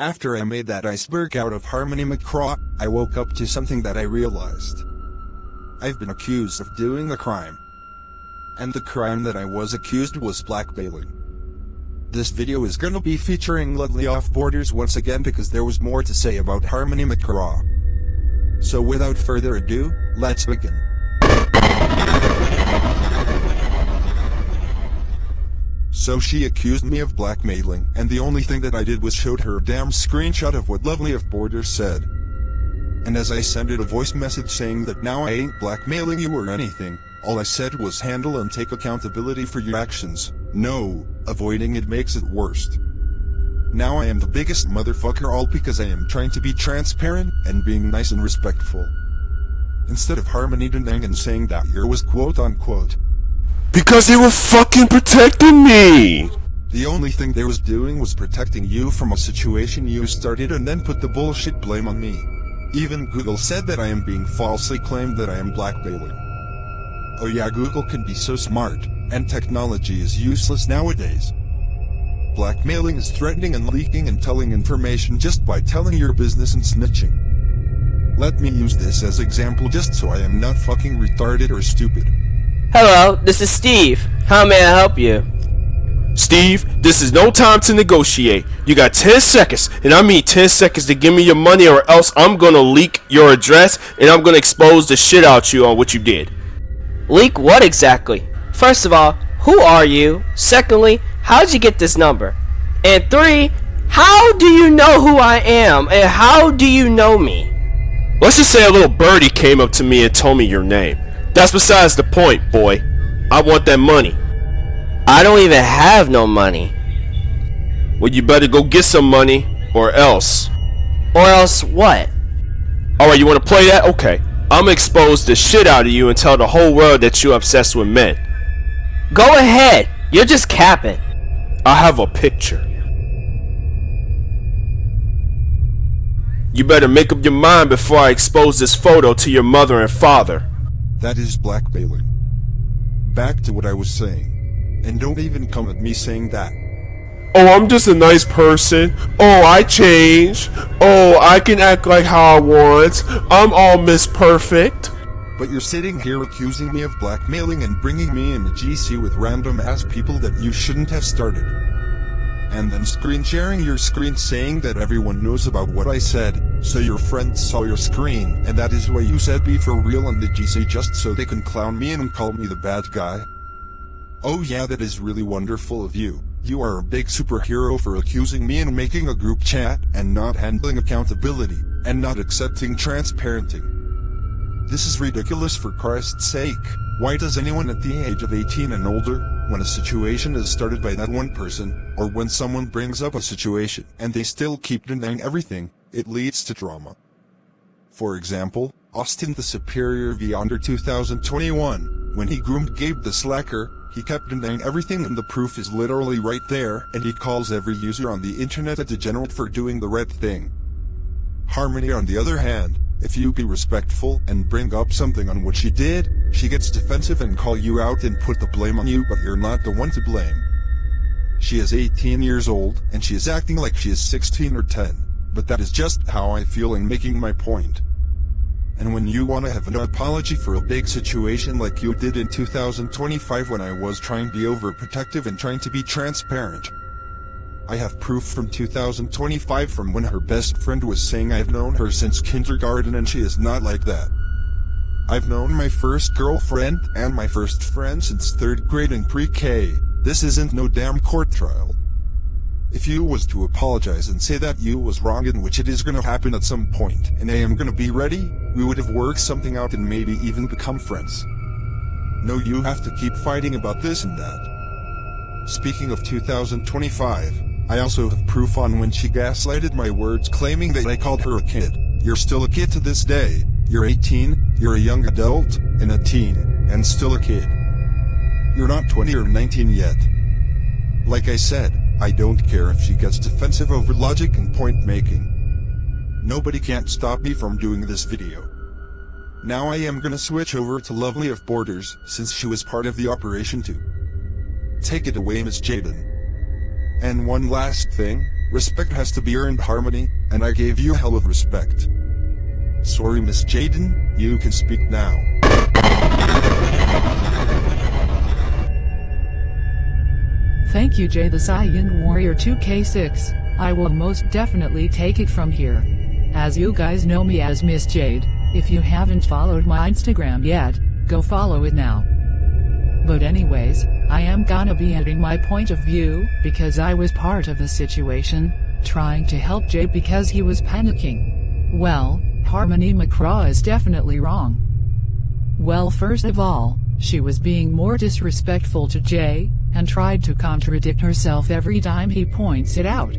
After I made that iceberg out of Harmony McCraw, I woke up to something that I realized. I've been accused of doing a crime. And the crime that I was accused was blackmailing. This video is gonna be featuring Lovely Off-Borders once again because there was more to say about Harmony McCraw. So without further ado, let's begin. So she accused me of blackmailing, and the only thing that I did was showed her a damn screenshot of what Lovely Off-Borders said. And as I sent it a voice message saying that now I ain't blackmailing you or anything, all I said was handle and take accountability for your actions. No, avoiding it makes it worse. Now I am the biggest motherfucker, all because I am trying to be transparent and being nice and respectful. Instead of Harmony denying and saying that year was quote unquote because they were fucking protecting me! The only thing they was doing was protecting you from a situation you started and then put the bullshit blame on me. Even Google said that I am being falsely claimed that I am blackmailing. Oh yeah, Google can be so smart, and technology is useless nowadays. Blackmailing is threatening and leaking and telling information just by telling your business and snitching. Let me use this as example just so I am not fucking retarded or stupid. Hello, this is Steve. How may I help you? Steve, this is no time to negotiate. You got 10 seconds, and I mean 10 seconds to give me your money or else I'm gonna leak your address and I'm gonna expose the shit out you on what you did. Leak what exactly? First of all, who are you? Secondly, how'd you get this number? And 3, how do you know who I am? And how do you know me? Let's just say a little birdie came up to me and told me your name. That's besides the point, boy. I want that money. I don't even have no money. Well, you better go get some money, or else. Or else what? Alright, you wanna play that? Okay. I'm gonna expose the shit out of you and tell the whole world that you're obsessed with men. Go ahead. You're just capping. I have a picture. You better make up your mind before I expose this photo to your mother and father. That is blackmailing. Back to what I was saying. And don't even come at me saying that. Oh, I'm just a nice person. Oh, I change. Oh, I can act like how I want. I'm all Miss Perfect. But you're sitting here accusing me of blackmailing and bringing me in a GC with random ass people that you shouldn't have started. And then screen sharing your screen saying that everyone knows about what I said, so your friends saw your screen, and that is why you said be for real on the GC just so they can clown me and call me the bad guy. Oh yeah, that is really wonderful of you. You are a big superhero for accusing me and making a group chat, and not handling accountability, and not accepting transparenting. This is ridiculous, for Christ's sake. Why does anyone at the age of 18 and older, when a situation is started by that one person, or when someone brings up a situation and they still keep denying everything, it leads to drama. For example, Austin the Superior V under 2021, when he groomed Gabe the Slacker, he kept denying everything and the proof is literally right there, and he calls every user on the internet a degenerate for doing the right thing. Harmony, on the other hand, if you be respectful and bring up something on what she did, she gets defensive and call you out and put the blame on you, but you're not the one to blame. She is 18 years old and she is acting like she is 16 or 10, but that is just how I feel in making my point. And when you want to have an apology for a big situation like you did in 2025 when I was trying to be overprotective and trying to be transparent, I have proof from 2025 from when her best friend was saying I've known her since kindergarten and she is not like that. I've known my first girlfriend and my first friend since 3rd grade in pre-K. This isn't no damn court trial. If you was to apologize and say that you was wrong, in which it is gonna happen at some point, and I am gonna be ready, we would have worked something out and maybe even become friends. No, you have to keep fighting about this and that. Speaking of 2025, I also have proof on when she gaslighted my words claiming that I called her a kid. You're still a kid to this day. You're 18, you're a young adult, and a teen, and still a kid. You're not 20 or 19 yet. Like I said, I don't care if she gets defensive over logic and point making. Nobody can't stop me from doing this video. Now I am gonna switch over to Lovely Off-Borders, since she was part of the operation too. Take it away, Miss Jaden. And one last thing, Respect has to be earned, Harmony, and I gave you a hell of respect. Sorry, Miss Jaden, you can speak now. Thank you, Jay the Saiyan Warrior 2K6. I will most definitely take it from here. As you guys know me as Miss Jade, if you haven't followed my Instagram yet, go follow it now. But anyways, I am gonna be ending my point of view, because I was part of the situation, trying to help Jay because he was panicking. Well, Harmony McCraw is definitely wrong. Well, first of all, she was being more disrespectful to Jay, and tried to contradict herself every time he points it out.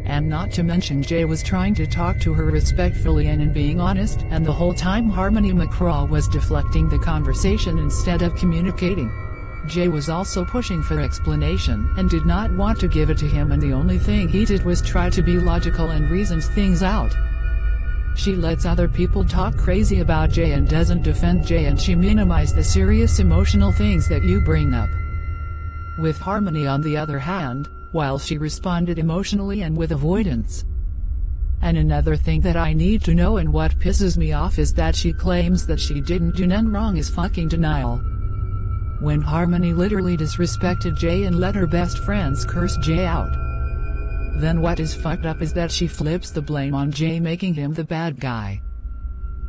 And not to mention Jay was trying to talk to her respectfully and in being honest, and the whole time Harmony McCraw was deflecting the conversation instead of communicating. Jay was also pushing for explanation and did not want to give it to him, and the only thing he did was try to be logical and reasons things out. She lets other people talk crazy about Jay and doesn't defend Jay, and she minimizes the serious emotional things that you bring up. With Harmony on the other hand, while she responded emotionally and with avoidance. And another thing that I need to know and what pisses me off is that she claims that she didn't do none wrong is fucking denial. When Harmony literally disrespected Jay and let her best friends curse Jay out. Then what is fucked up is that she flips the blame on Jay, making him the bad guy.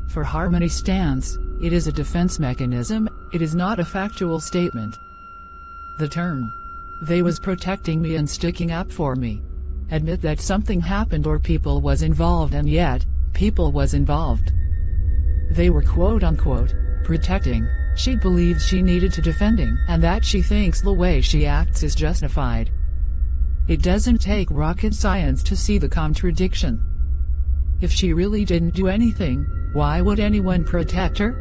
For Harmony's stance, it is a defense mechanism, it is not a factual statement. The term, "they was protecting me and sticking up for me," admit that something happened or people was involved, and yet, people was involved. They were quote-unquote, protecting, she believed she needed to defending, and that she thinks the way she acts is justified. It doesn't take rocket science to see the contradiction. If she really didn't do anything, why would anyone protect her?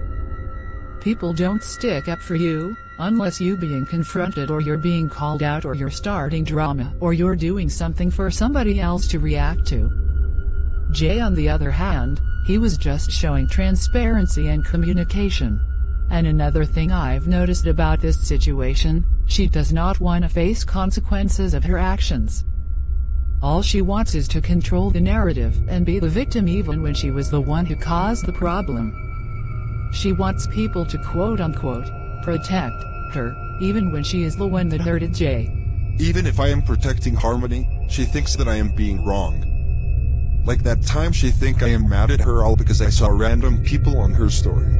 People don't stick up for you, unless you being confronted or you're being called out or you're starting drama or you're doing something for somebody else to react to. Jay on the other hand, he was just showing transparency and communication. And another thing I've noticed about this situation, she does not want to face consequences of her actions. All she wants is to control the narrative and be the victim even when she was the one who caused the problem. She wants people to quote-unquote, protect her, even when she is the one that hurted Jay. Even if I am protecting Harmony, she thinks that I am being wrong. Like that time she think I am mad at her all because I saw random people on her story.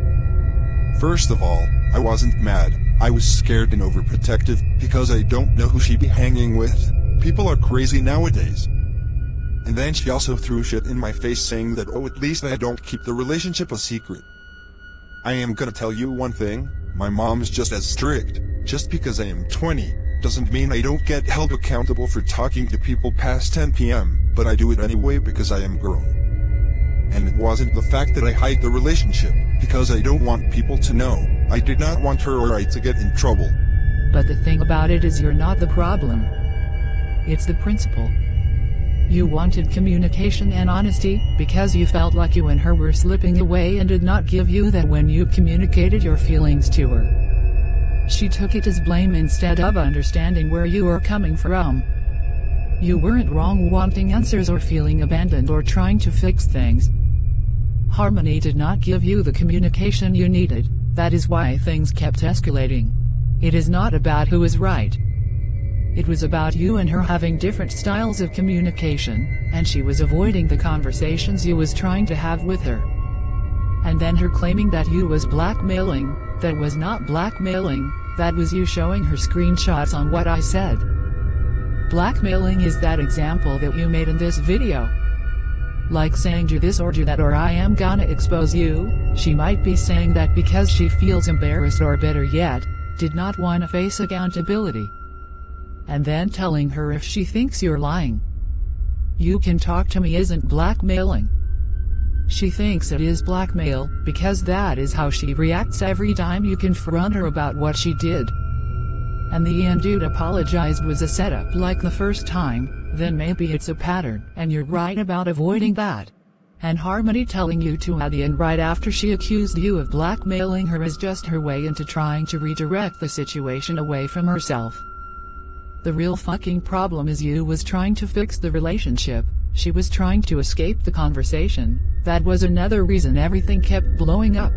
First of all, I wasn't mad, I was scared and overprotective, because I don't know who she be hanging with. People are crazy nowadays. And then she also threw shit in my face saying that at least I don't keep the relationship a secret. I am gonna tell you one thing, my mom is just as strict. Just because I am 20, doesn't mean I don't get held accountable for talking to people past 10 p.m., but I do it anyway because I am grown. And it wasn't the fact that I hide the relationship, because I don't want people to know. I did not want her or I to get in trouble. But the thing about it is you're not the problem. It's the principle. You wanted communication and honesty, because you felt like you and her were slipping away and did not give you that when you communicated your feelings to her. She took it as blame instead of understanding where you were coming from. You weren't wrong wanting answers or feeling abandoned or trying to fix things. Harmony did not give you the communication you needed, that is why things kept escalating. It is not about who is right. It was about you and her having different styles of communication, and she was avoiding the conversations you was trying to have with her. And then her claiming that you was blackmailing, that was not blackmailing, that was you showing her screenshots on what I said. Blackmailing is that example that you made in this video. Like saying do this or do that or I am gonna expose you. She might be saying that because she feels embarrassed or better yet, did not want to face accountability. And then telling her if she thinks you're lying. You can talk to me isn't blackmailing. She thinks it is blackmail, because that is how she reacts every time you confront her about what she did. And the end dude apologized was a setup like the first time, then maybe it's a pattern, and you're right about avoiding that. And Harmony telling you to at the end right after she accused you of blackmailing her is just her way into trying to redirect the situation away from herself. The real fucking problem is you was trying to fix the relationship. She was trying to escape the conversation. That was another reason everything kept blowing up.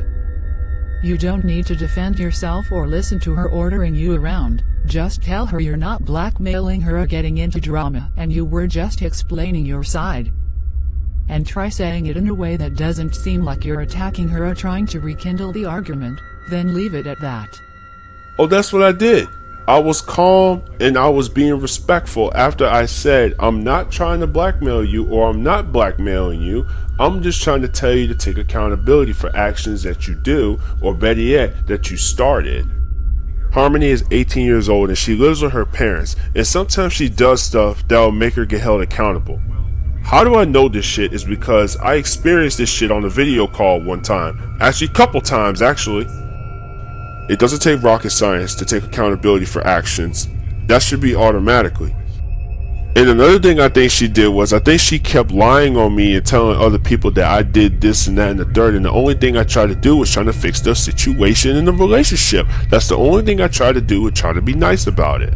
You don't need to defend yourself or listen to her ordering you around. Just tell her you're not blackmailing her or getting into drama and you were just explaining your side. And try saying it in a way that doesn't seem like you're attacking her or trying to rekindle the argument, then leave it at that. Oh, that's what I did. I was calm and I was being respectful after I said, I'm not trying to blackmail you or I'm not blackmailing you. I'm just trying to tell you to take accountability for actions that you do, or better yet, that you started. Harmony is 18 years old and she lives with her parents, and sometimes she does stuff that will make her get held accountable. How do I know this shit is because I experienced this shit on a video call one time. Actually, couple times actually. It doesn't take rocket science to take accountability for actions. That should be automatically. And another thing I think she did was I think she kept lying on me and telling other people that I did this and that and the third, and the only thing I tried to do was trying to fix the situation in the relationship. That's the only thing I tried to do, and try to be nice about it.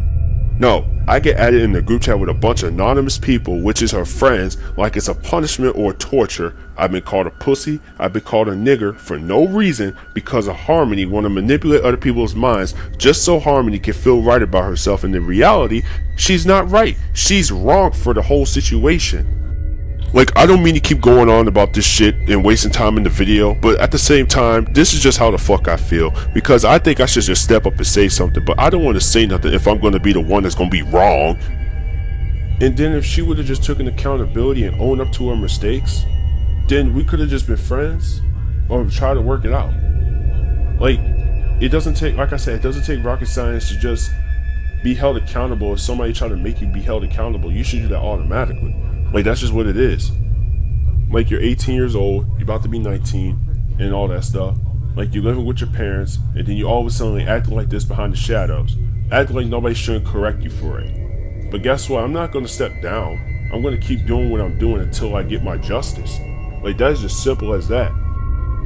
No, I get added in the group chat with a bunch of anonymous people, which is her friends, like it's a punishment or torture. I've been called a pussy, I've been called a nigger for no reason because of Harmony want to manipulate other people's minds just so Harmony can feel right about herself, and in reality, she's not right. She's wrong for the whole situation. Like, I don't mean to keep going on about this shit and wasting time in the video, but at the same time, this is just how the fuck I feel, because I think I should just step up and say something, but I don't want to say nothing if I'm going to be the one that's going to be wrong. And then if she would have just taken accountability and owned up to her mistakes, then we could have just been friends or try to work it out. Like, it doesn't take, like I said, it doesn't take rocket science to just be held accountable. If somebody try to make you be held accountable, you should do that automatically. Like, that's just what it is. Like, you're 18 years old, you're about to be 19, and all that stuff. Like, you're living with your parents, and then you all of a sudden acting like this behind the shadows. Acting like nobody shouldn't correct you for it. But guess what? I'm not going to step down. I'm going to keep doing what I'm doing until I get my justice. Like, that's just simple as that.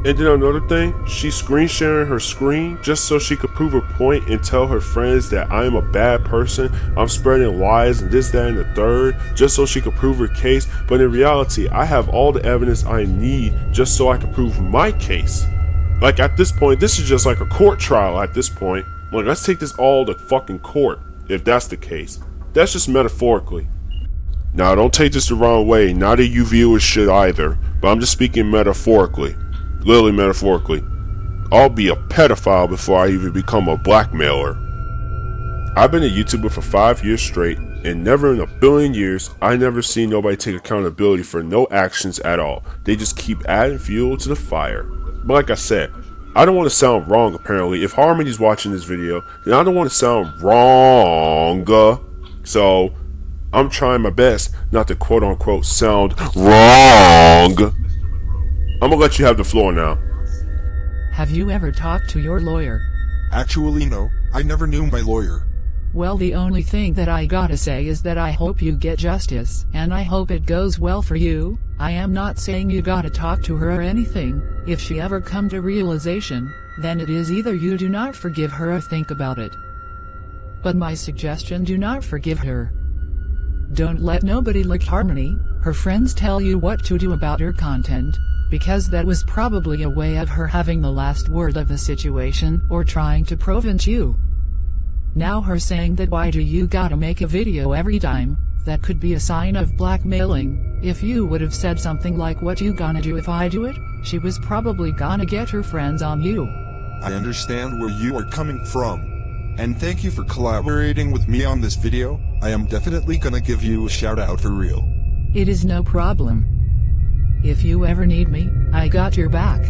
And then another thing, she's screen sharing her screen just so she could prove her point and tell her friends that I am a bad person, I'm spreading lies and this, that, and the third, just so she could prove her case. But in reality, I have all the evidence I need just so I can prove my case. Like, at this point, this is just like a court trial at this point. Like, let's take this all to fucking court, if that's the case. That's just metaphorically. Now, don't take this the wrong way, neither you viewers should either, but I'm just speaking metaphorically. Literally metaphorically. I'll be a pedophile before I even become a blackmailer. I've been a YouTuber for 5 years straight, and never in a billion years I never seen nobody take accountability for no actions at all. They just keep adding fuel to the fire. But like I said, I don't want to sound wrong apparently. If Harmony's watching this video, then I don't want to sound wrong. So I'm trying my best not to quote unquote sound wrong. I'm gonna let you have the floor now. Have you ever talked to your lawyer? Actually, no, I never knew my lawyer. Well, the only thing that I gotta say is that I hope you get justice, and I hope it goes well for you. I am not saying you gotta talk to her or anything. If she ever come to realization, then it is either you do not forgive her or think about it. But my suggestion, do not forgive her. Don't let nobody like Harmony, her friends tell you what to do about her content, because that was probably a way of her having the last word of the situation or trying to prevent you. Now her saying that why do you gotta make a video every time, that could be a sign of blackmailing. If you would have said something like what you gonna do if I do it, she was probably gonna get her friends on you. I understand where you are coming from. And thank you for collaborating with me on this video. I am definitely gonna give you a shout out for real. It is no problem. If you ever need me, I got your back.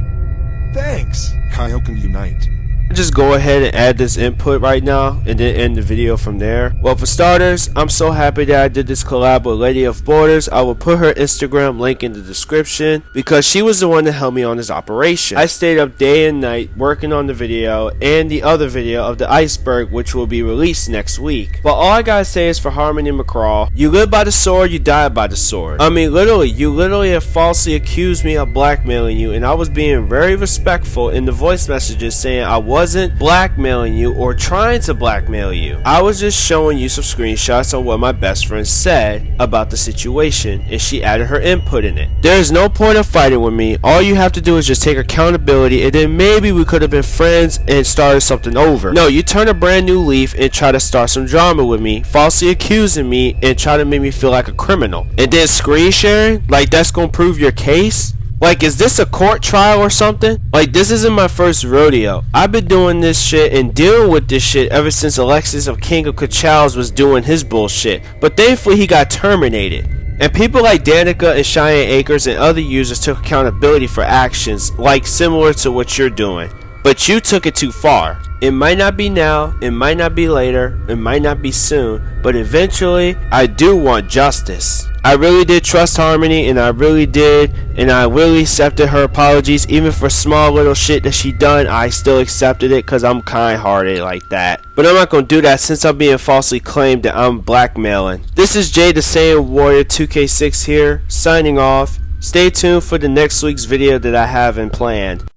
Thanks! Kyle can unite. Just go ahead and add this input right now and then end the video from there. Well, for starters, I'm so happy that I did this collab with Lady of Borders. I will put her Instagram link in the description because she was the one that helped me on this operation. I stayed up day and night working on the video and the other video of the Iceberg, which will be released next week. But all I gotta say is for Harmony McCraw, you live by the sword, you die by the sword. I mean, you literally have falsely accused me of blackmailing you, and I was being very respectful in the voice messages saying I was wasn't blackmailing you or trying to blackmail you. I was just showing you some screenshots on what my best friend said about the situation, and she added her input in it. There is no point of fighting with me. All you have to do is just take accountability, and then maybe we could have been friends and started something over. No, you turn a brand new leaf and try to start some drama with me, falsely accusing me and try to make me feel like a criminal. And then screen sharing? Like that's gonna prove your case? Like, is this a court trial or something? Like, this isn't my first rodeo. I've been doing this shit and dealing with this shit ever since Alexis of King of Kachals was doing his bullshit. But thankfully he got terminated. And people like Danica and Cheyenne Acres and other users took accountability for actions like similar to what you're doing. But you took it too far. It might not be now, it might not be later, it might not be soon, but eventually I do want justice. I really did trust Harmony, and I really did, and I really accepted her apologies. Even for small little shit that she done, I still accepted it because I'm kind-hearted like that. But I'm not going to do that since I'm being falsely claimed that I'm blackmailing. This is Jay the Saiyan Warrior 2K6 here, signing off. Stay tuned for the next week's video that I have in planned.